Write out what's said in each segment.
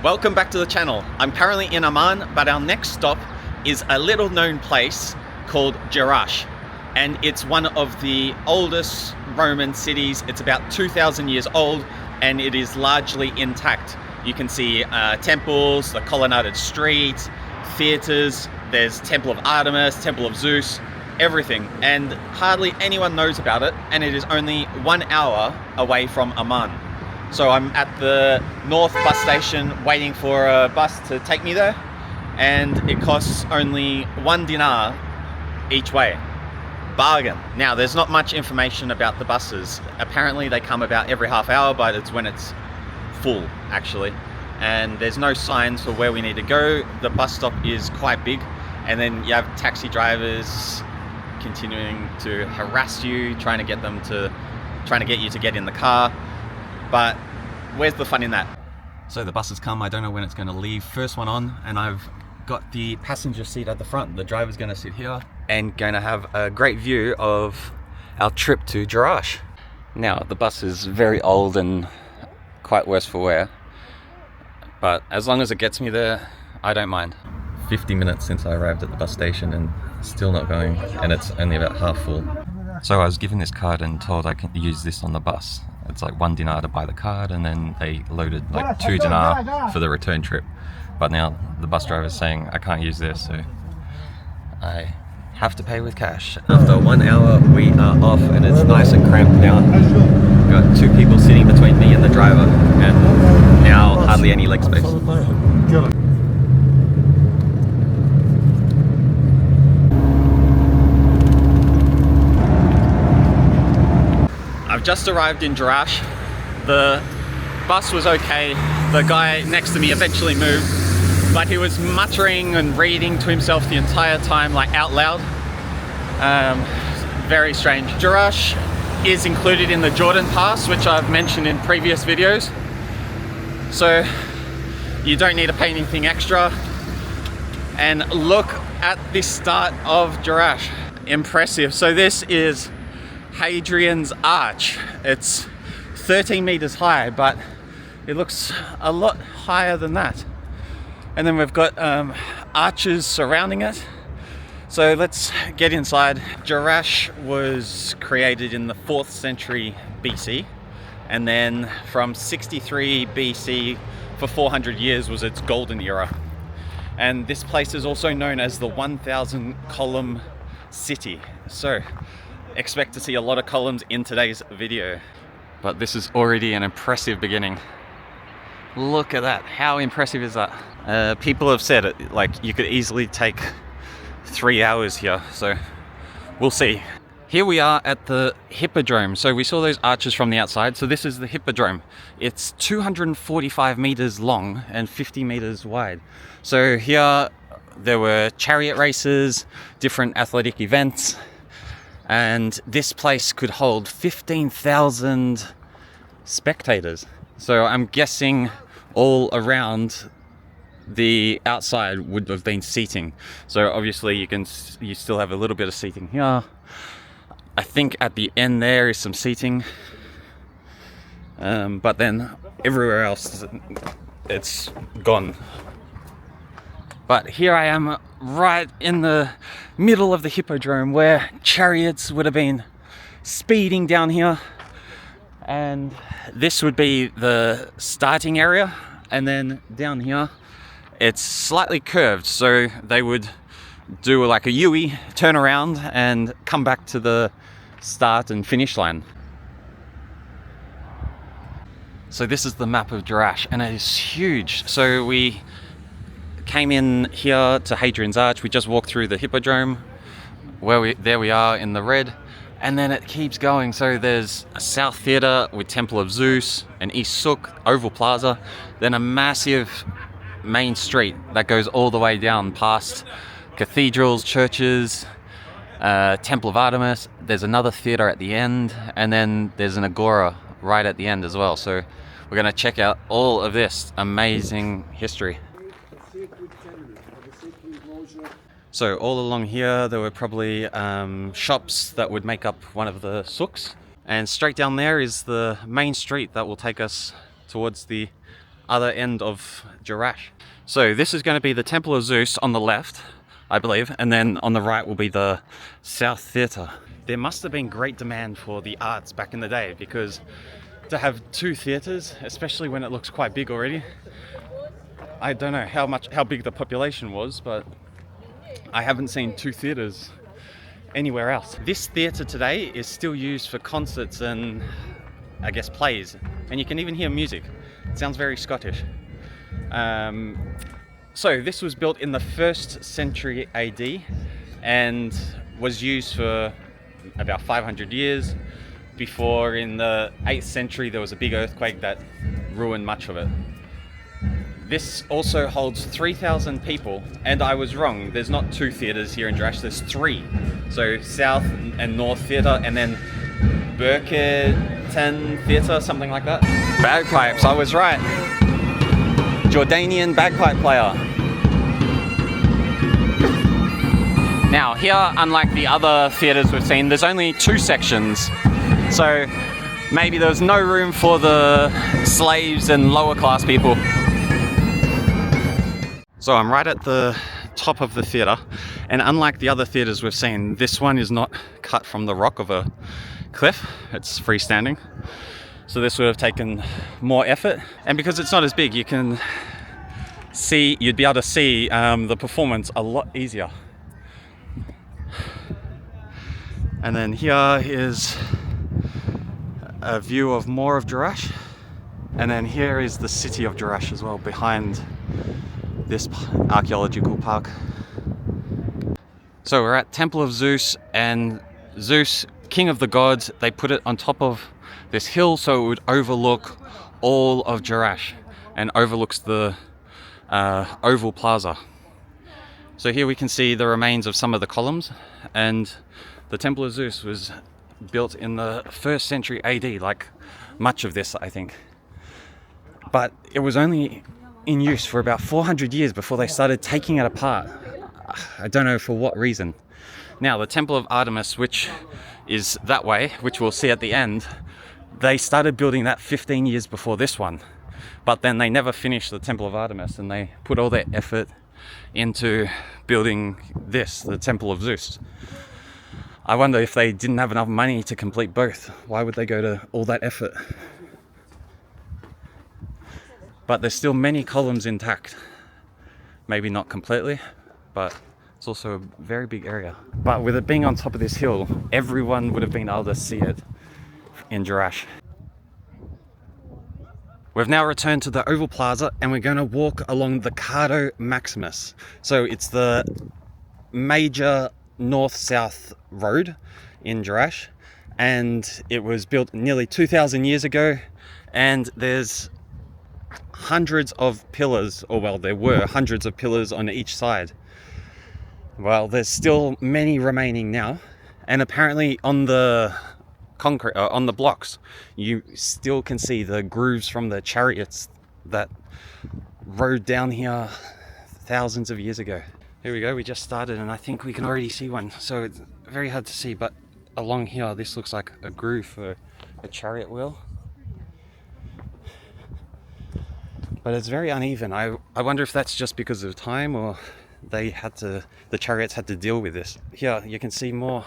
Welcome back to the channel. I'm currently in Amman, but our next stop is a little known place called Jerash. And it's one of the oldest Roman cities. It's about 2,000 years old and it is largely intact. You can see temples, the colonnaded streets, theaters, there's Temple of Artemis, Temple of Zeus, everything. And hardly anyone knows about it, and it is only 1 hour away from Amman. So I'm at the north bus station waiting for a bus to take me there, and it costs only 1 dinar each way. Bargain. Now, there's not much information about the buses. Apparently they come about every half hour, but it's when it's full actually. And there's no signs for where we need to go. The bus stop is quite big, and then you have taxi drivers continuing to harass you, trying to get you to get in the car. But where's the fun in that? So the bus has come. I don't know when it's going to leave. First one on, and I've got the passenger seat at the front. The driver's going to sit here and going to have a great view of our trip to Jerash. Now, the bus is very old and quite worse for wear, but as long as it gets me there, I don't mind. 50 minutes since I arrived at the bus station and still not going, and it's only about half full. So I was given this card and told I can use this on the bus. It's like 1 dinar to buy the card, and then they loaded like 2 dinar for the return trip. But now the bus driver is saying I can't use this, so I have to pay with cash. After 1 hour, we are off, and it's nice and cramped now. Got 2 people sitting between me and the driver, and now hardly any leg space. I've just arrived in Jerash. The bus was okay. The guy next to me eventually moved, but he was muttering and reading to himself the entire time, like out loud. Very strange. Jerash is included in the Jordan Pass, which I've mentioned in previous videos. So you don't need to pay anything extra. And look at this start of Jerash. Impressive. So this is Hadrian's Arch. It's 13 meters high, but it looks a lot higher than that. And then we've got arches surrounding it. So let's get inside. Jerash was created in the 4th century BC, and then from 63 BC for 400 years was its golden era. And this place is also known as the 1,000 column city. So expect to see a lot of columns in today's video. But this is already an impressive beginning. Look at that. How impressive is that? People have said it, like you could easily take 3 hours here, so we'll see. Here we are at the Hippodrome. So we saw those arches from the outside. So this is the Hippodrome. It's 245 meters long and 50 meters wide. So here there were chariot races, different athletic events, and this place could hold 15,000 spectators. So I'm guessing all around the outside would have been seating. So obviously you still have a little bit of seating here. I think at the end there is some seating, but then everywhere else it's gone. But here I am right in the middle of the Hippodrome, where chariots would have been speeding down here. And this would be the starting area. And then down here, it's slightly curved. So they would do like a U-ey, turn around and come back to the start and finish line. So this is the map of Jerash, and it is huge. So we came in here to Hadrian's Arch. We just walked through the Hippodrome, there we are in the red, and then it keeps going. So there's a South Theatre with Temple of Zeus, an East Souk, Oval Plaza, then a massive main street that goes all the way down past cathedrals, churches, Temple of Artemis. There's another theatre at the end, and then there's an agora right at the end as well. So we're going to check out all of this amazing history. So all along here there were probably shops that would make up one of the souks, and straight down there is the main street that will take us towards the other end of Jerash. So this is going to be the Temple of Zeus on the left, I believe, and then on the right will be the South Theatre. There must have been great demand for the arts back in the day, because to have two theatres, especially when it looks quite big already, I don't know how big the population was, but I haven't seen two theatres anywhere else. This theatre today is still used for concerts and I guess plays, and you can even hear music. It sounds very Scottish. So this was built in the 1st century AD and was used for about 500 years before in the 8th century there was a big earthquake that ruined much of it. This also holds 3,000 people, and I was wrong, there's not two theatres here in Jerash, there's 3. So South and North Theatre, and then Birkenton Theatre, something like that. Bagpipes, I was right. Jordanian bagpipe player. Now here, unlike the other theatres we've seen, there's only 2 sections. So maybe there was no room for the slaves and lower class people. So I'm right at the top of the theatre, and unlike the other theatres we've seen, this one is not cut from the rock of a cliff, it's freestanding. So this would have taken more effort, and because it's not as big, you'd be able to see the performance a lot easier. And then here is a view of more of Jerash, and then here is the city of Jerash as well, behind this archaeological park. So we're at Temple of Zeus, and Zeus, king of the gods, they put it on top of this hill so it would overlook all of Jerash and overlooks the oval plaza. So here we can see the remains of some of the columns, and the Temple of Zeus was built in the 1st century AD, like much of this, I think. But it was only in use for about 400 years before they started taking it apart. I don't know for what reason. Now the Temple of Artemis, which is that way, which we'll see at the end, they started building that 15 years before this one, but then they never finished the Temple of Artemis, and they put all their effort into building this, the Temple of Zeus. I wonder if they didn't have enough money to complete both. Why would they go to all that effort? But there's still many columns intact. Maybe not completely, but it's also a very big area. But with it being on top of this hill, everyone would have been able to see it in Jerash. We've now returned to the Oval Plaza, and we're going to walk along the Cardo Maximus. So it's the major north-south road in Jerash, and it was built nearly 2,000 years ago, and there's hundreds of pillars, or well, there were hundreds of pillars on each side. Well, there's still many remaining now, and apparently on the concrete, on the blocks, you still can see the grooves from the chariots that rode down here thousands of years ago. Here we go, we just started, and I think we can already see one, so it's very hard to see, but along here this looks like a groove for a chariot wheel. But it's very uneven. I wonder if that's just because of time, or the chariots had to deal with this. Here you can see more.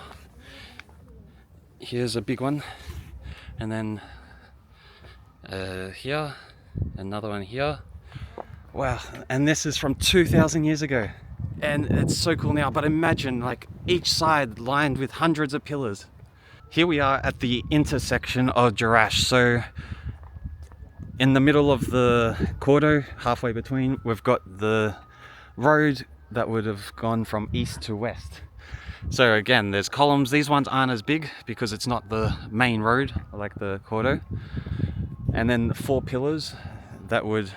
Here's a big one, and then here, another one here. Wow, and this is from 2,000 years ago, and it's so cool now. But imagine, like, each side lined with hundreds of pillars. Here we are at the intersection of Jerash. So in the middle of the corridor, halfway between, we've got the road that would have gone from east to west. So again, there's columns. These ones aren't as big because it's not the main road like the corridor. And then 4 pillars that would,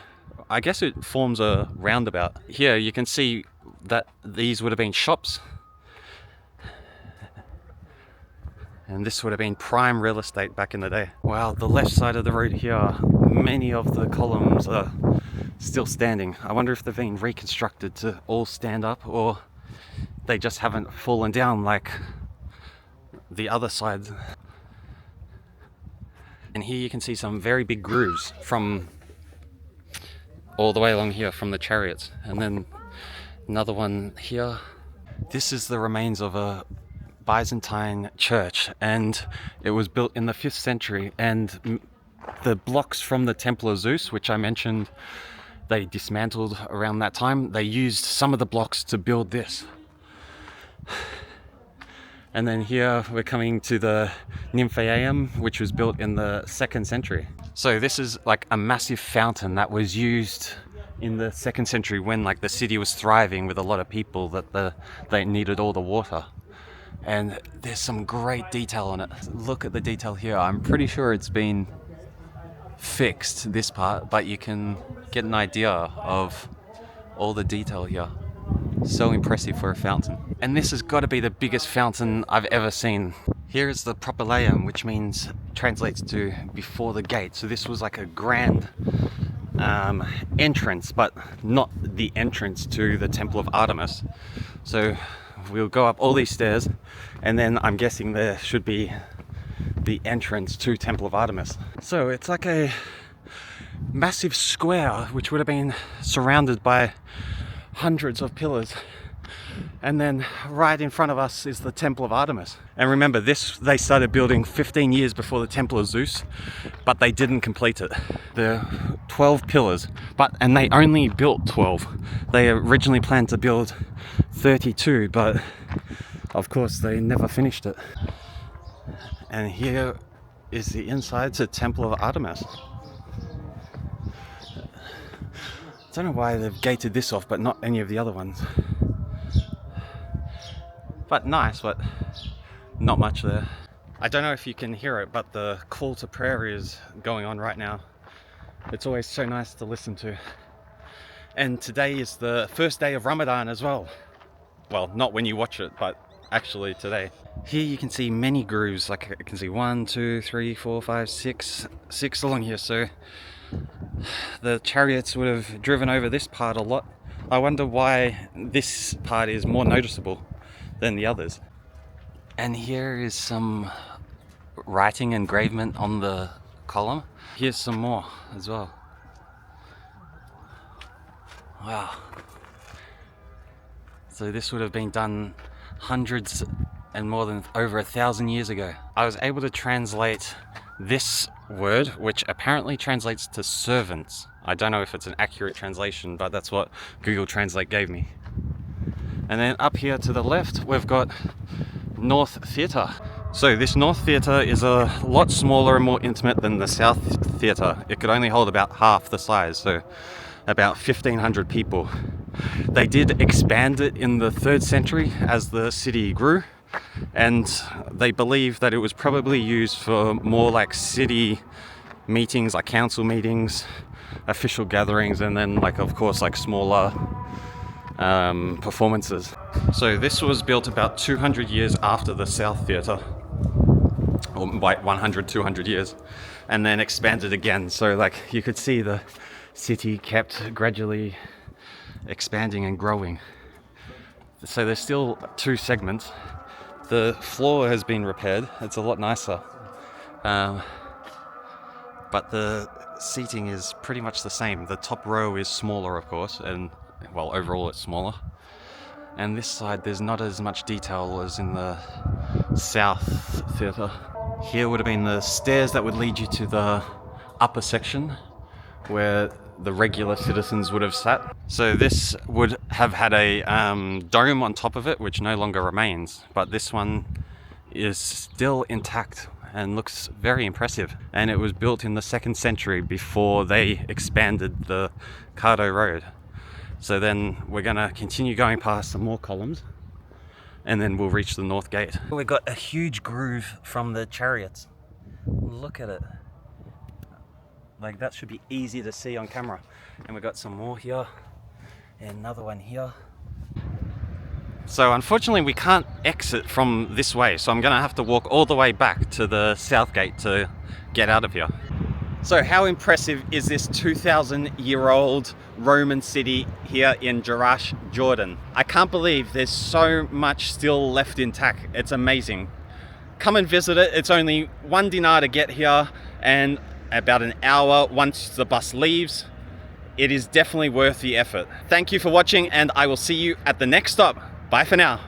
I guess it forms a roundabout. Here you can see that these would have been shops. And this would have been prime real estate back in the day. Wow, the left side of the road here, many of the columns are still standing. I wonder if they've been reconstructed to all stand up, or they just haven't fallen down like the other side. And here you can see some very big grooves from all the way along here from the chariots, and then another one here. This is the remains of a Byzantine church, and it was built in the 5th century, and the blocks from the Temple of Zeus, which I mentioned they dismantled around that time, they used some of the blocks to build this. And then here we're coming to the Nymphaeum, which was built in the 2nd century. So this is like a massive fountain that was used in the 2nd century when like the city was thriving with a lot of people, that they needed all the water. And there's some great detail on it. Look at the detail here. I'm pretty sure it's been fixed, this part, but you can get an idea of all the detail here. So impressive for a fountain. And this has got to be the biggest fountain I've ever seen. Here is the Propylaeum, which means, translates to before the gate. So this was like a grand entrance, but not the entrance to the Temple of Artemis. So we'll go up all these stairs, and then I'm guessing there should be the entrance to Temple of Artemis. So it's like a massive square which would have been surrounded by hundreds of pillars, and then right in front of us is the Temple of Artemis. And remember, this they started building 15 years before the Temple of Zeus, but they didn't complete it. There are 12 pillars, and they only built 12. They originally planned to build 32, but of course they never finished it. And here is the inside to Temple of Artemis. I don't know why they've gated this off, but not any of the other ones. But nice, but not much there. I don't know if you can hear it, but the call to prayer is going on right now. It's always so nice to listen to. And today is the first day of Ramadan as well. Well, not when you watch it, but actually today. Here you can see many grooves, like you can see 1, 2, 3, 4, 5, 6 along here. So the chariots would have driven over this part a lot. I wonder why this part is more noticeable than the others. And here is some writing engravement on the column. Here's some more as well. Wow. So this would have been done hundreds and more than over 1,000 years ago. I was able to translate this word, which apparently translates to servants. I don't know if it's an accurate translation, but that's what Google Translate gave me. And then up here to the left, we've got North Theatre. So this North Theatre is a lot smaller and more intimate than the South Theatre. It could only hold about half the size, so about 1,500 people. They did expand it in the 3rd century as the city grew, and they believe that it was probably used for more like city meetings, like council meetings, official gatherings, and then like of course like smaller performances. So this was built about 200 years after the South Theatre, or by 100, 200 years, and then expanded again. So like you could see the city kept gradually expanding and growing. So there's still 2 segments. The floor has been repaired, it's a lot nicer, but the seating is pretty much the same. The top row is smaller, of course, and well, overall it's smaller. And this side there's not as much detail as in the South Theatre. Here would have been the stairs that would lead you to the upper section where the regular citizens would have sat. So this would have had a dome on top of it, which no longer remains, but this one is still intact and looks very impressive. And it was built in the 2nd century before they expanded the Cardo Road. So then we're gonna continue going past some more columns, and then we'll reach the North Gate. We've got a huge groove from the chariots. Look at it. Like that should be easy to see on camera. And we've got some more here, and another one here. So unfortunately we can't exit from this way, so I'm gonna have to walk all the way back to the South Gate to get out of here. So how impressive is this 2,000-year-old Roman city here in Jerash, Jordan? I can't believe there's so much still left intact. It's amazing. Come and visit it. It's only 1 dinar to get here, and about an hour once the bus leaves. it is definitely worth the effort. Thank you for watching, and I will see you at the next stop. Bye for now.